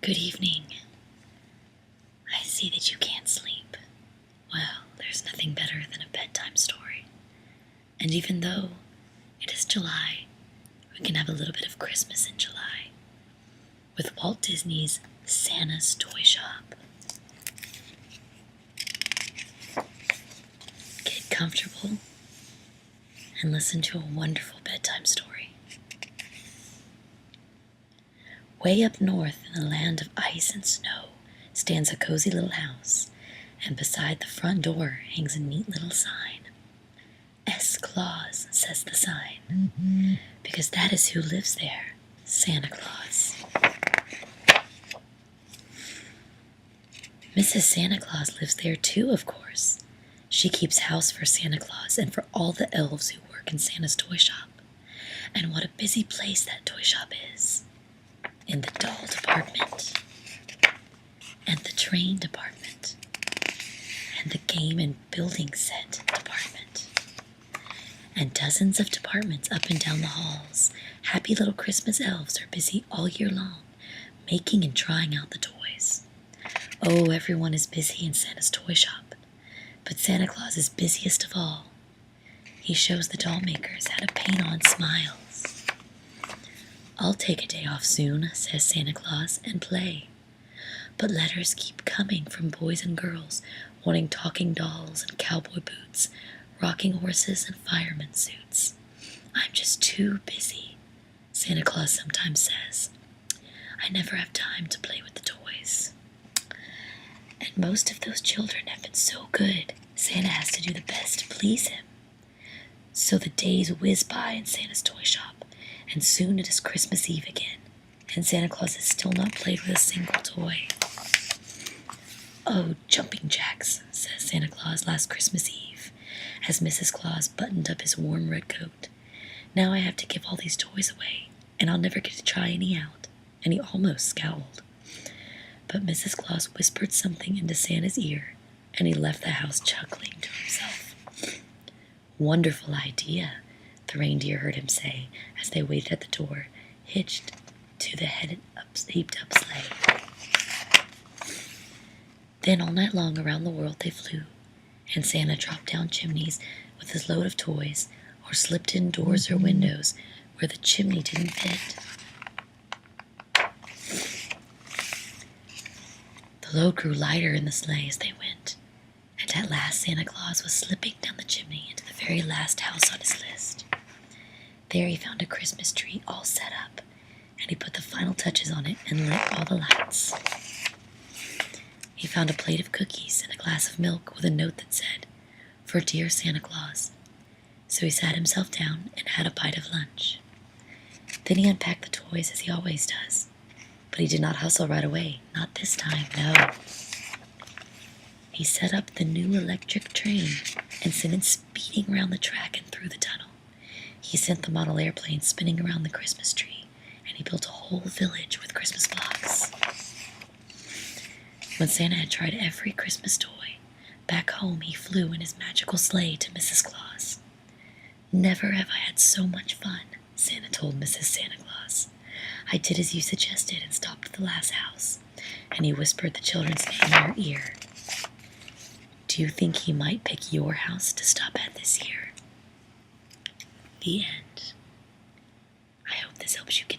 Good evening. I see that you can't sleep. Well, there's nothing better than a bedtime story. And even though it is July, we can have a little bit of Christmas in July with Walt Disney's Santa's Toy Shop. Get comfortable and listen to a wonderful bedtime story. Way up north in the land of ice and snow stands a cozy little house, and beside the front door hangs a neat little sign. S. Claus, says the sign, because that is who lives there, Santa Claus. Mrs. Santa Claus lives there too, of course. She keeps house for Santa Claus and for all the elves who work in Santa's toy shop. And what a busy place that toy shop is. In the doll department, and the train department, and the game and building set department, and dozens of departments up and down the halls. Happy little Christmas elves are busy all year long, making and trying out the toys. Oh, everyone is busy in Santa's toy shop, but Santa Claus is busiest of all. He shows the doll makers how to paint on smiles. I'll take a day off soon, says Santa Claus, and play. But letters keep coming from boys and girls wanting talking dolls and cowboy boots, rocking horses and fireman suits. I'm just too busy, Santa Claus sometimes says. I never have time to play with the toys. And most of those children have been so good, Santa has to do the best to please him. So the days whiz by in Santa's toy shop, and soon it is Christmas Eve again, and Santa Claus has still not played with a single toy. Oh, jumping jacks, says Santa Claus last Christmas Eve, as Mrs. Claus buttoned up his warm red coat. Now I have to give all these toys away, and I'll never get to try any out, and he almost scowled. But Mrs. Claus whispered something into Santa's ear, and he left the house chuckling to himself. Wonderful idea, the reindeer heard him say as they waited at the door, hitched to the heaped up sleigh. Then all night long around the world they flew, and Santa dropped down chimneys with his load of toys, or slipped in doors or windows where the chimney didn't fit. The load grew lighter in the sleigh as they went, and at last Santa Claus was slipping down the chimney into the very last house on his list. There he found a Christmas tree all set up, and he put the final touches on it and lit all the lights. He found a plate of cookies and a glass of milk with a note that said, "For dear Santa Claus." So he sat himself down and had a bite of lunch. Then he unpacked the toys as he always does, but he did not hustle right away, not this time, no. He set up the new electric train and sent it speeding around the track and through the tunnel. He sent the model airplane spinning around the Christmas tree, and he built a whole village with Christmas blocks. When Santa had tried every Christmas toy, back home he flew in his magical sleigh to Mrs. Claus. "Never have I had so much fun," Santa told Mrs. Santa Claus. "I did as you suggested and stopped at the last house," and he whispered the children's name in her ear. "Do you think he might pick your house to stop at this year?" The end. I hope this helps you get